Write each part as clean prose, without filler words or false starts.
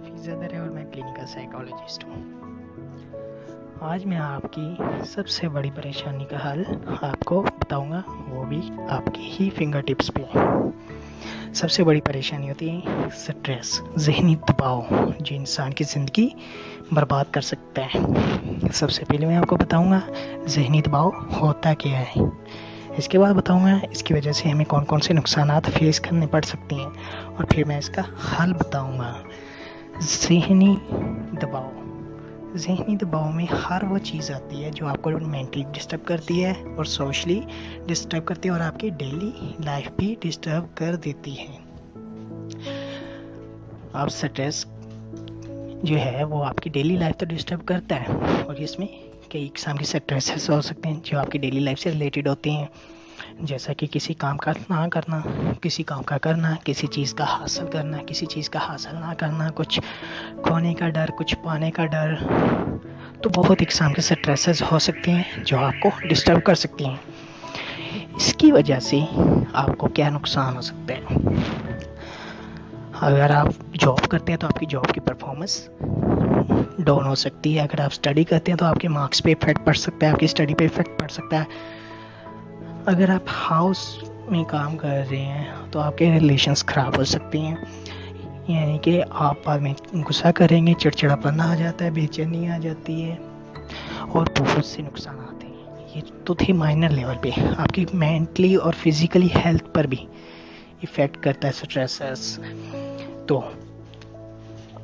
Hafeez other ہے اور میں کلینکل سائیکالوجسٹ ہوں۔ آج میں آپ کی سب سے بڑی پریشانی کا حل آپ کو بتاؤں گا، وہ بھی آپ کی ہی فنگر ٹپس پہ۔ سب سے بڑی پریشانی ہوتی ہے سٹریس، ذہنی دباؤ، جو انسان کی زندگی برباد کر سکتا ہے۔ سب سے پہلے میں آپ کو بتاؤں گا ذہنی دباؤ ہوتا کیا ہے، اس کے بعد بتاؤں گا اس کی وجہ سے ہمیں کون کون سے نقصانات فیس کرنے پڑ سکتے ہیں، اور پھر میں اس کا حل بتاؤں گا۔ ذہنی دباؤ، ذہنی دباؤ میں ہر وہ چیز آتی ہے جو آپ کو مینٹلی ڈسٹرب کرتی ہے اور سوشلی ڈسٹرب کرتی ہے اور آپ کی ڈیلی لائف بھی ڈسٹرب کر دیتی ہے۔ آپ سٹریس جو ہے وہ آپ کی ڈیلی لائف تو ڈسٹرب کرتا ہے، اور اس میں کئی قسم کے سٹریسز ہو سکتے ہیں جو آپ کی ڈیلی لائف سے ریلیٹڈ ہوتے ہیں، جیسا کہ کسی کام کا نہ کرنا، کسی کام کا کرنا، کسی چیز کا حاصل کرنا، کسی چیز کا حاصل نہ کرنا، کچھ کھونے کا ڈر، کچھ پانے کا ڈر۔ تو بہت اقسام کے سٹریسز ہو سکتے ہیں جو آپ کو ڈسٹرب کر سکتے ہیں۔ اس کی وجہ سے آپ کو کیا نقصان ہو سکتا ہے؟ اگر آپ جاب کرتے ہیں تو آپ کی جاب کی پرفارمنس ڈاؤن ہو سکتی ہے۔ اگر آپ اسٹڈی کرتے ہیں تو آپ کے مارکس پہ افیکٹ پڑ سکتا ہے، آپ کی اسٹڈی پہ افیکٹ پڑ سکتا ہے۔ اگر آپ ہاؤس میں کام کر رہے ہیں تو آپ کے ریلیشنز خراب ہو سکتے ہیں، یعنی کہ آپ بعد میں غصہ کریں گے، چڑچڑاپن آ جاتا ہے، بے چینی آ جاتی ہے، اور بہت سے نقصانات ہیں۔ یہ تو تھے مائنر لیول پہ، آپ کی مینٹلی اور فزیکلی ہیلتھ پر بھی افیکٹ کرتا ہے سٹریسز۔ تو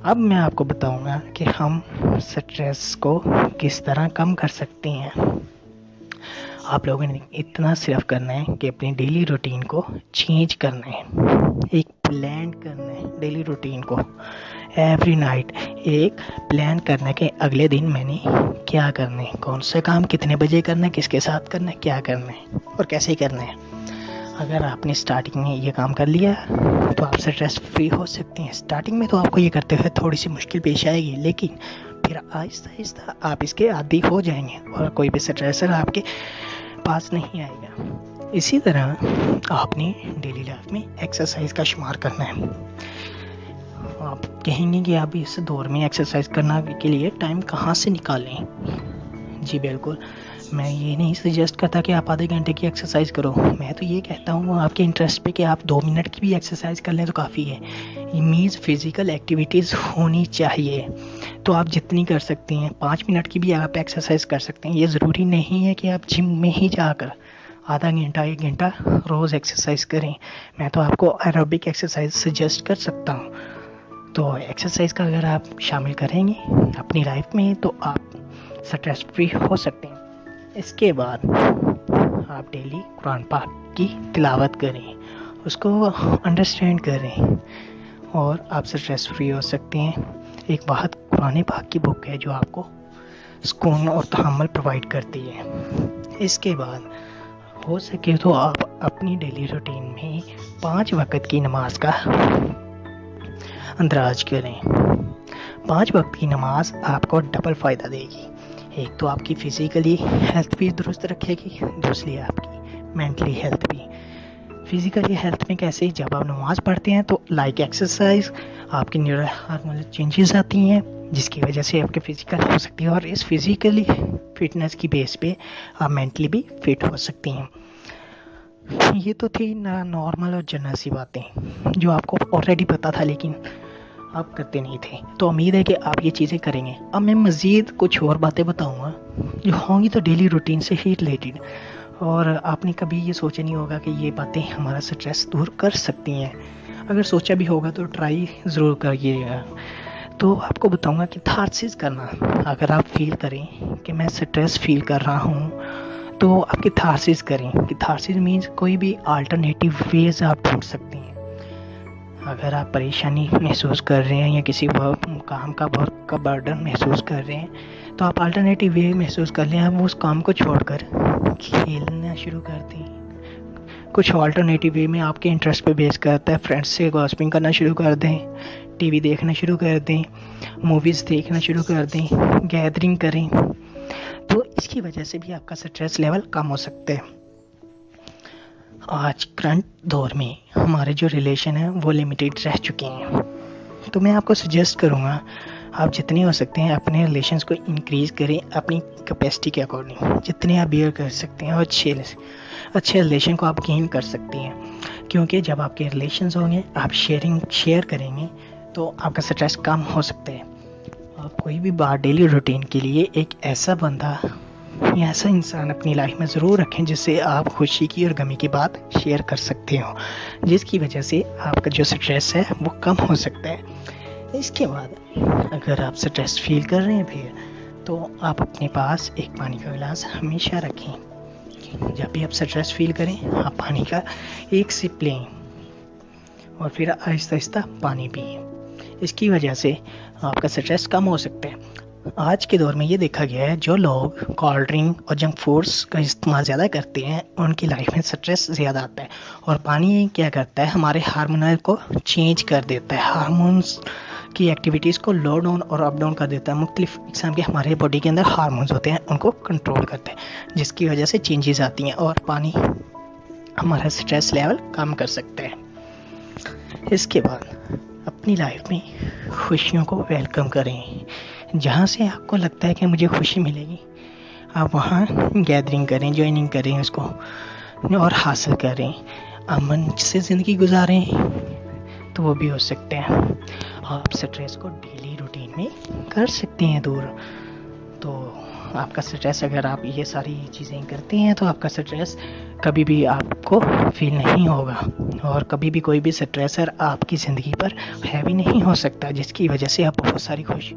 اب میں آپ کو بتاؤں گا کہ ہم سٹریس کو کس طرح کم کر سکتے ہیں۔ آپ لوگوں نے اتنا صرف کرنا ہے کہ اپنی ڈیلی روٹین کو چینج کرنا ہے، ایک پلان کرنا ہے ڈیلی روٹین کو۔ ایوری نائٹ ایک پلان کرنا ہے کہ اگلے دن میں نے کیا کرنا ہے، کون سا کام کتنے بجے کرنا ہے، کس کے ساتھ کرنا ہے، کیا کرنا ہے اور کیسے کرنا ہے۔ اگر آپ نے سٹارٹنگ میں یہ کام کر لیا تو آپ سٹریس فری ہو سکتے ہیں۔ سٹارٹنگ میں تو آپ کو یہ کرتے ہوئے تھوڑی سی مشکل پیش آئے گی، لیکن پھر آہستہ آہستہ آپ اس کے عادی ہو جائیں گے اور کوئی بھی سٹریسر آپ کے پاس نہیں آئے گا۔ اسی طرح آپ نے ڈیلی لائف میں ایکسرسائز کا شمار کرنا ہے۔ آپ کہیں گے کہ آپ اس دور میں ایکسرسائز کرنے کے لیے ٹائم کہاں سے نکالیں؟ جی بالکل، میں یہ نہیں سجیسٹ کرتا کہ آپ آدھے گھنٹے کی ایکسرسائز کرو، میں تو یہ کہتا ہوں آپ کے انٹرسٹ پہ کہ آپ 2 منٹ کی بھی ایکسرسائز کر لیں تو کافی ہے۔ یہ مینز فزیکل ایکٹیویٹیز ہونی چاہیے، تو آپ جتنی کر سکتے ہیں 5 منٹ کی بھی آپ ایکسرسائز کر سکتے ہیں۔ یہ ضروری نہیں ہے کہ آپ جم میں ہی جا کر آدھا گھنٹہ 1 گھنٹہ روز ایکسرسائز کریں، میں تو آپ کو ایروبک ایکسرسائز سجیسٹ کر سکتا ہوں۔ تو ایکسرسائز کا اگر آپ شامل کریں گے اپنی لائف میں تو آپ سٹریس فری ہو سکتے ہیں۔ اس کے بعد آپ ڈیلی قرآن پاک کی تلاوت کریں، اس کو انڈرسٹینڈ کریں اور آپ سٹریس فری ہو سکتے ہیں۔ ایک بہت قرآن پاک کی بک ہے جو آپ کو سکون اور تحمل پرووائڈ کرتی ہے۔ اس کے بعد ہو سکے تو آپ اپنی ڈیلی روٹین میں 5 وقت کی نماز کا اندراج کریں۔ 5 وقت کی نماز آپ کو ڈبل فائدہ دے گی، ایک تو آپ کی فزیکلی ہیلتھ بھی درست رکھے گی، دوسری آپ کی مینٹلی ہیلتھ بھی۔ فزیکلی ہیلتھ میں کیسے؟ جب آپ نماز پڑھتے ہیں تو لائک ایکسرسائز آپ کی نیورل ہارمونل چینجز آتی ہیں جس کی وجہ سے آپ کے فزیکل ہو سکتی ہے، اور اس فزیکلی فٹنس کی بیس پہ آپ مینٹلی بھی فٹ ہو سکتی ہیں۔ یہ تو تھی نارمل اور جنرل سی باتیں جو آپ کو آلریڈی پتا تھا لیکن آپ کرتے نہیں تھے، تو امید ہے کہ آپ یہ چیزیں کریں گے۔ اب میں مزید کچھ اور باتیں بتاؤں گا جو ہوں گی تو ڈیلی روٹین سے ہی ریلیٹڈ، اور آپ نے کبھی یہ سوچا نہیں ہوگا کہ یہ باتیں ہمارا سٹریس دور کر سکتی ہیں۔ اگر سوچا بھی ہوگا تو ٹرائی ضرور کریے گا۔ تو آپ کو بتاؤں گا کہ تھارسز کرنا، اگر آپ فیل کریں کہ میں سٹریس فیل کر رہا ہوں تو آپ کی تھارسز کریں۔ کہ تھارسز مینز کوئی بھی آلٹرنیٹیو ویز آپ ڈھونڈ سکتے ہیں۔ اگر آپ پریشانی محسوس کر رہے ہیں یا کسی کام کا ورک کا برڈن محسوس کر رہے ہیں تو آپ آلٹرنیٹیو وے محسوس کر لیں، آپ اس کام کو چھوڑ کر کھیلنا شروع کر دیں۔ کچھ آلٹرنیٹیو وے میں آپ کے انٹرسٹ پہ بیس کرتا ہے، فرینڈس سے گاسپنگ کرنا شروع کر دیں، ٹی وی دیکھنا شروع کر دیں، موویز دیکھنا شروع کر دیں، گیدرنگ کریں، تو اس کی وجہ سے بھی آپ کا سٹریس لیول کم ہو سکتا ہے۔ آج کرنٹ دور میں ہمارے جو ریلیشن ہیں وہ لمیٹیڈ رہ چکے ہیں، تو میں آپ کو سجیسٹ کروں گا آپ جتنے ہو سکتے ہیں اپنے ریلیشنز کو انکریز کریں اپنی کیپیسٹی کے اکارڈنگ، جتنے آپ بیئر کر سکتے ہیں اور اچھے ریلیشن کو آپ گین کر سکتے ہیں، کیونکہ جب آپ کے ریلیشنز ہوں گے آپ شیئر کریں گے تو آپ کا سٹریس کم ہو سکتا ہے۔ آپ کوئی بھی بات ڈیلی روٹین کے لیے ایک ایسا بندہ یا ایسا انسان اپنی لائف میں ضرور رکھیں جس سے آپ خوشی کی اور غمی کی بات شیئر کر سکتے ہو، جس کی وجہ سے آپ کا جو سٹریس ہے وہ کم ہو سکتا ہے۔ اس کے بعد اگر آپ سٹریس فیل کر رہے ہیں پھر تو آپ اپنے پاس ایک پانی کا گلاس ہمیشہ رکھیں۔ جب بھی آپ سٹریس فیل کریں آپ پانی کا ایک سپ لیں اور پھر آہستہ آہستہ پانی پئیں۔ اس کی وجہ سے آپ کا سٹریس کم ہو سکتا ہے۔ آج کے دور میں یہ دیکھا گیا ہے جو لوگ کولڈ ڈرنک اور جنک فوڈس کا استعمال زیادہ کرتے ہیں ان کی لائف میں سٹریس زیادہ آتا ہے، اور پانی کیا کرتا ہے ہمارے ہارمونل کو چینج کر دیتا ہے، ہارمونز کی ایکٹیویٹیز کو لو ڈاؤن اور اپ ڈاؤن کر دیتا ہے۔ مختلف اقسام کے ہمارے باڈی کے اندر ہارمونز ہوتے ہیں ان کو کنٹرول کرتا ہے، جس کی وجہ سے چینجز آتی ہیں اور پانی ہمارا سٹریس لیول کم کر سکتا ہے۔ اس کے بعد اپنی لائف میں خوشیوں کو ویلکم کریں، جہاں سے آپ کو لگتا ہے کہ مجھے خوشی ملے گی آپ وہاں گیدرنگ کریں، جوائننگ کریں اس کو اور حاصل کریں، امن سے زندگی گزاریں تو وہ بھی ہو سکتے ہیں۔ آپ سٹریس کو ڈیلی روٹین میں کر سکتے ہیں دور، تو آپ کا سٹریس اگر آپ یہ ساری چیزیں کرتے ہیں تو آپ کا سٹریس کبھی بھی آپ کو فیل نہیں ہوگا، اور کبھی بھی کوئی بھی سٹریسر آپ کی زندگی پر ہیوی نہیں ہو سکتا، جس کی وجہ سے آپ بہت ساری خوش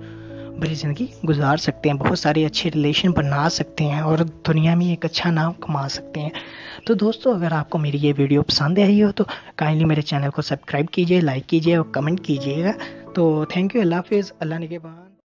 بری زندگی گزار سکتے ہیں، بہت سارے اچھے ریلیشن بنا سکتے ہیں اور دنیا میں ایک اچھا نام کما سکتے ہیں۔ تو دوستو اگر آپ کو میری یہ ویڈیو پسند آئی ہو تو کائنڈلی میرے چینل کو سبسکرائب کیجئے، لائک کیجئے اور کمنٹ کیجئے گا۔ تو تھینک یو، اللہ حافظ، اللہ نگہبان۔